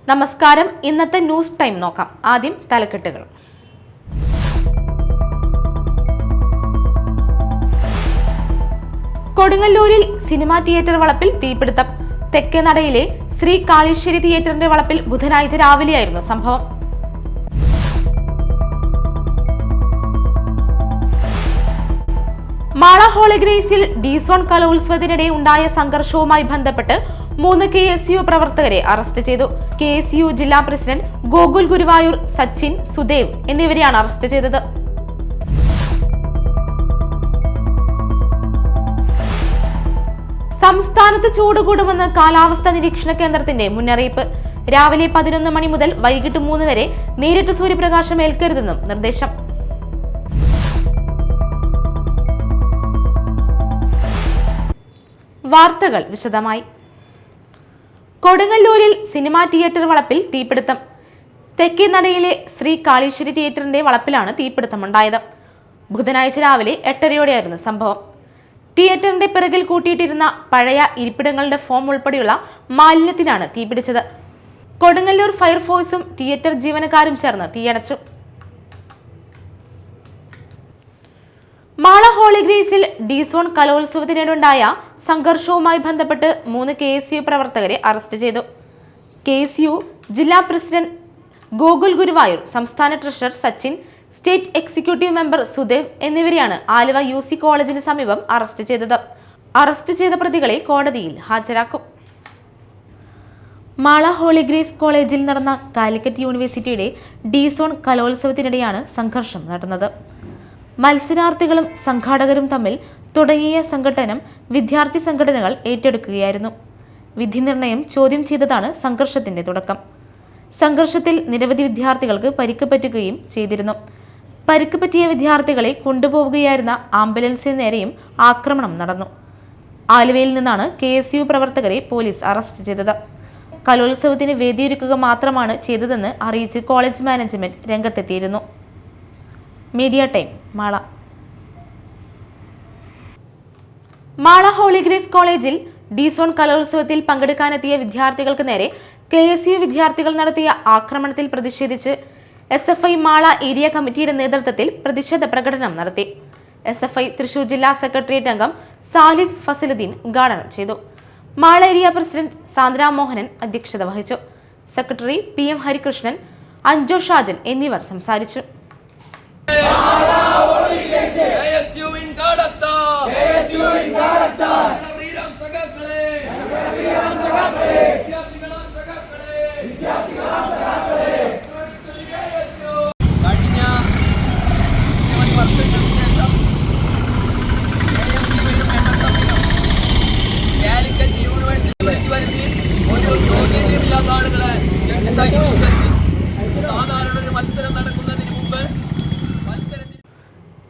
നമസ്കാരം. ഇന്നത്തെ news time നോക്കാം. ആദ്യം തലക്കെട്ടുകൾ. കൊടുങ്ങല്ലൂരിൽ സിനിമാ തിയേറ്റർ വളപ്പിൽ തീപിടുത്തം. തെക്കേനടയിലെ ശ്രീ കാളീശ്വരി തിയേറ്ററിന്റെ വളപ്പിൽ ബുധനാഴ്ച രാവിലെയായിരുന്നു സംഭവം. മാള ഹോളിഗ്രേസിൽ ഡി-സോൺ കലോത്സവത്തിനിടെ ഉണ്ടായ സംഘർഷവുമായി ബന്ധപ്പെട്ട് 3 KSU പ്രവർത്തകരെ അറസ്റ്റ് ചെയ്തു. KSU ജില്ലാ പ്രസിഡന്റ് ഗോകുൽ ഗുരുവായൂർ, സച്ചിൻ, സുദേവ് എന്നിവരെയാണ് അറസ്റ്റ് ചെയ്തത്. സംസ്ഥാനത്ത് ചൂട് കൂടുമെന്ന് കാലാവസ്ഥാ നിരീക്ഷണ കേന്ദ്രത്തിന്റെ മുന്നറിയിപ്പ്. രാവിലെ 11 മണി മുതൽ വൈകിട്ട് 3 വരെ നേരിട്ട് സൂര്യപ്രകാശം ഏൽക്കരുതെന്നും നിർദ്ദേശം. വാർത്തകൾ വിശദമായി. കൊടുങ്ങല്ലൂരിൽ സിനിമാ തിയേറ്റർ വളപ്പിൽ തീപിടുത്തം. തെക്കേനടയിലെ ശ്രീ കാളീശ്വരി തിയേറ്ററിന്റെ വളപ്പിലാണ് തീപിടുത്തമുണ്ടായത്. ബുധനാഴ്ച രാവിലെ 8:30യോടെയായിരുന്നു സംഭവം. തിയേറ്ററിന്റെ പിറകിൽ കൂട്ടിയിട്ടിരുന്ന പഴയ ഇരിപ്പിടങ്ങളുടെ ഫോം ഉൾപ്പെടെയുള്ള മാലിന്യത്തിനാണ് തീപിടിച്ചത്. കൊടുങ്ങല്ലൂർ ഫയർഫോഴ്സും തിയേറ്റർ ജീവനക്കാരും ചേർന്ന് തീയണച്ചു. മാള ഹോളിഗ്രേസിൽ ഡി-സോൺ കലോത്സവത്തിനിടെയുണ്ടായ സംഘർഷവുമായി ബന്ധപ്പെട്ട് 3 KSU പ്രവർത്തകരെ അറസ്റ്റ് ചെയ്തു. KSU ജില്ലാ പ്രസിഡന്റ് ഗോകുൽ ഗുരുവായൂർ, സംസ്ഥാന treasurer Sachin, state executive member Sudev എന്നിവരെയാണ് ആലുവ UC കോളേജിന് സമീപം അറസ്റ്റ് ചെയ്തത്. അറസ്റ്റ് ചെയ്ത പ്രതികളെ കോടതിയിൽ ഹാജരാക്കും. മാള ഹോളിഗ്രേസ് കോളേജിൽ നടന്ന കാലിക്കറ്റ് യൂണിവേഴ്സിറ്റിയുടെ ഡി-സോൺ കലോത്സവത്തിനിടെയാണ് സംഘർഷം നടന്നത്. മത്സരാർത്ഥികളും സംഘാടകരും തമ്മിൽ തുടങ്ങിയ സംഘട്ടനം വിദ്യാർത്ഥി സംഘടനകൾ ഏറ്റെടുക്കുകയായിരുന്നു. വിധി നിർണയം ചോദ്യം ചെയ്തതാണ് സംഘർഷത്തിന്റെ തുടക്കം. സംഘർഷത്തിൽ നിരവധി വിദ്യാർത്ഥികൾക്ക് പരിക്ക് പറ്റുകയും ചെയ്തിരുന്നു. പരിക്ക് പറ്റിയ വിദ്യാർത്ഥികളെ കൊണ്ടുപോവുകയായിരുന്ന ആംബുലൻസിന് നേരെയും ആക്രമണം നടന്നു. ആലുവയിൽ നിന്നാണ് KSU പ്രവർത്തകരെ പോലീസ് അറസ്റ്റ് ചെയ്തത്. കലോത്സവത്തിന് വേദിയൊരുക്കുക മാത്രമാണ് ചെയ്തതെന്ന് അറിയിച്ച് കോളേജ് മാനേജ്മെന്റ് രംഗത്തെത്തിയിരുന്നു. Media time Mala. Mala Holy Grace കോളേജിൽ ഡി-സോൺ കലോത്സവത്തിൽ പങ്കെടുക്കാനെത്തിയ വിദ്യാർത്ഥികൾക്ക് നേരെ KSU വിദ്യാർത്ഥികൾ നടത്തിയ ആക്രമണത്തിൽ പ്രതിഷേധിച്ച് SFI മാള ഏരിയ കമ്മിറ്റിയുടെ നേതൃത്വത്തിൽ പ്രതിഷേധ പ്രകടനം നടത്തി. SFI തൃശൂർ ജില്ലാ സെക്രട്ടേറിയറ്റ് അംഗം സാലിഹ് ഫസലുദ്ദീൻ ഉദ്ഘാടനം ചെയ്തു. മാള ഏരിയ പ്രസിഡന്റ് സാന്ദ്ര മോഹനൻ അധ്യക്ഷത വഹിച്ചു. സെക്രട്ടറി PM ഹരികൃഷ്ണൻ, അഞ്ജു ഷാജൻ എന്നിവർ സംസാരിച്ചു.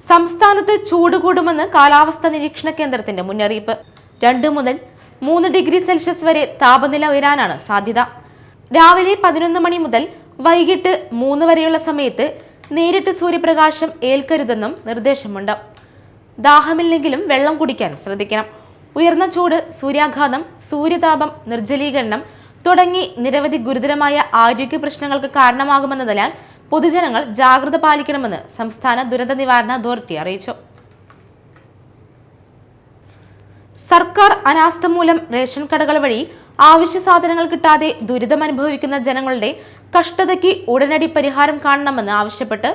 സംസ്ഥാനത്ത് ചൂട് കൂടുമെന്ന് കാലാവസ്ഥാ നിരീക്ഷണ കേന്ദ്രത്തിന്റെ മുന്നറിയിപ്പ്. 2 മുതൽ 3 ഡിഗ്രി സെൽഷ്യസ് വരെ താപനില ഉയരാനാണ് സാധ്യത. രാവിലെ 11 മണി മുതൽ വൈകിട്ട് 3 വരെയുള്ള സമയത്ത് നേരിട്ട് സൂര്യപ്രകാശം ഏൽക്കരുതെന്നും നിർദ്ദേശമുണ്ട്. ദാഹമില്ലെങ്കിലും വെള്ളം കുടിക്കാൻ ശ്രദ്ധിക്കണം. ഉയർന്ന ചൂട്, സൂര്യാഘാതം, സൂര്യതാപം, നിർജ്ജലീകരണം തുടങ്ങി നിരവധി ഗുരുതരമായ ആരോഗ്യ പ്രശ്നങ്ങൾക്ക് കാരണമാകുമെന്നതിനാൽ പൊതുജനങ്ങൾ ജാഗ്രത പാലിക്കണമെന്ന് സംസ്ഥാന ദുരന്ത നിവാരണ അതോറിറ്റി അറിയിച്ചു. സർക്കാർ അനാസ്ഥ മൂലം റേഷൻ കടകൾ വഴി ആവശ്യ സാധനങ്ങൾ കിട്ടാതെ ദുരിതമനുഭവിക്കുന്ന ജനങ്ങളുടെ കഷ്ടതയ്ക്ക് ഉടനടി പരിഹാരം കാണണമെന്ന് ആവശ്യപ്പെട്ട്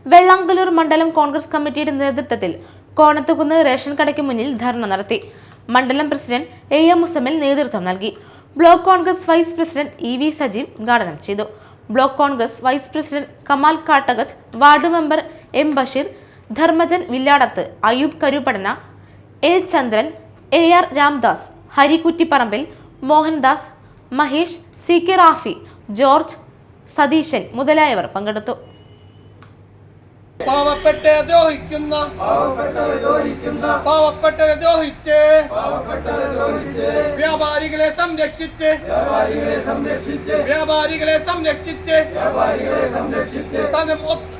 വെള്ളാങ്കല്ലൂർ മണ്ഡലം കോൺഗ്രസ് കമ്മിറ്റിയുടെ നേതൃത്വത്തിൽ കോണത്തുകുന്ന് റേഷൻ കടയ്ക്ക് മുന്നിൽ ധർണ നടത്തി. മണ്ഡലം പ്രസിഡന്റ് AM മുസമ്മിൽ നേതൃത്വം നൽകി. Block Congress vice president EV Sajeev ഉദ്ഘാടനം ചെയ്തു. Block Congress vice president Kamal Kattakath, ward member M Basheer, Dharmajan Villadath, Ayub Karupadana, A Chandran, AR Ramdas, Hari Kuttiparambil, Mohandas, Mahesh, CK Rafi, George, Satheesan മുതലായവർ പങ്കെടുത്തു. പാവപ്പെട്ടവരെ ദ്രോഹിക്കുന്ന പാവപ്പെട്ടവരെ ദ്രോഹിച്ച് വ്യാപാരികളെ സംരക്ഷിച്ച്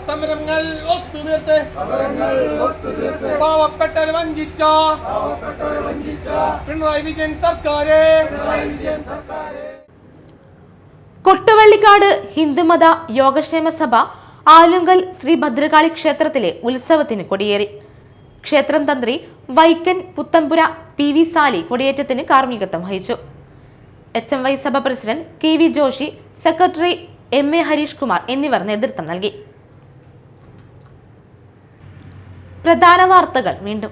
സമരങ്ങൾ ഒത്തുതീർത്ത് പാവപ്പെട്ടവരെ വഞ്ചിച്ച പിണറായി വിജയൻ സർക്കാരെ കൊട്ടുവള്ളിക്കാട് ഹിന്ദുമത യോഗക്ഷേമ സഭ ആലുങ്കൽ ശ്രീ ഭദ്രകാളി ക്ഷേത്രത്തിലെ ഉത്സവത്തിന് കൊടിയേറി. ക്ഷേത്രം തന്ത്രി വൈക്കൻ പുത്തമ്പുര PV സാലി കൊടിയേറ്റത്തിന് കാർമ്മികത്വം വഹിച്ചു. HMY സഭ president KV Joshi, secretary MA Harish Kumar എന്നിവർ നേതൃത്വം നൽകി. പ്രധാന വാർത്തകൾ വീണ്ടും.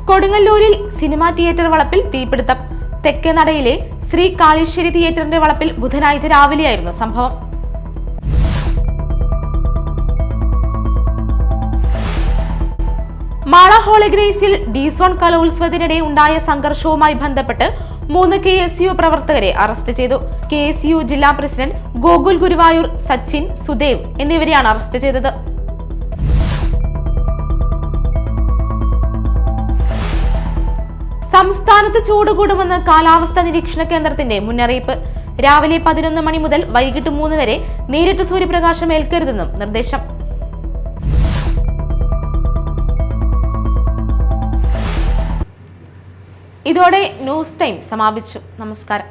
കൊടുങ്ങല്ലൂരിൽ സിനിമാ തിയേറ്റർ വളപ്പിൽ തീപിടുത്തം. തെക്കേനടയിലെ ശ്രീ കാളീശ്വരി തിയേറ്ററിന്റെ വളപ്പിൽ ബുധനാഴ്ച രാവിലെയായിരുന്നു സംഭവം. മാള ഹോളിഗ്രേസിൽ D-സോൺ കലോത്സവത്തിനിടെ ഉണ്ടായ സംഘർഷവുമായി ബന്ധപ്പെട്ട് 3 KSU പ്രവർത്തകരെ അറസ്റ്റ് ചെയ്തു. KSU ജില്ലാ പ്രസിഡന്റ് ഗോകുൽ ഗുരുവായൂർ, സച്ചിൻ, സുദേവ് എന്നിവരെയാണ് അറസ്റ്റ് ചെയ്തത്. സംസ്ഥാനത്ത് ചൂട് കൂടുമെന്ന് കാലാവസ്ഥാ നിരീക്ഷണ കേന്ദ്രത്തിന്റെ മുന്നറിയിപ്പ്. രാവിലെ 11 മണി മുതൽ വൈകിട്ട് 3 വരെ നേരിട്ട് സൂര്യപ്രകാശം ഏൽക്കരുതെന്നും നിർദ്ദേശം. ഇതോടെ ന്യൂസ് ടൈം സമാപിച്ചു. നമസ്കാരം.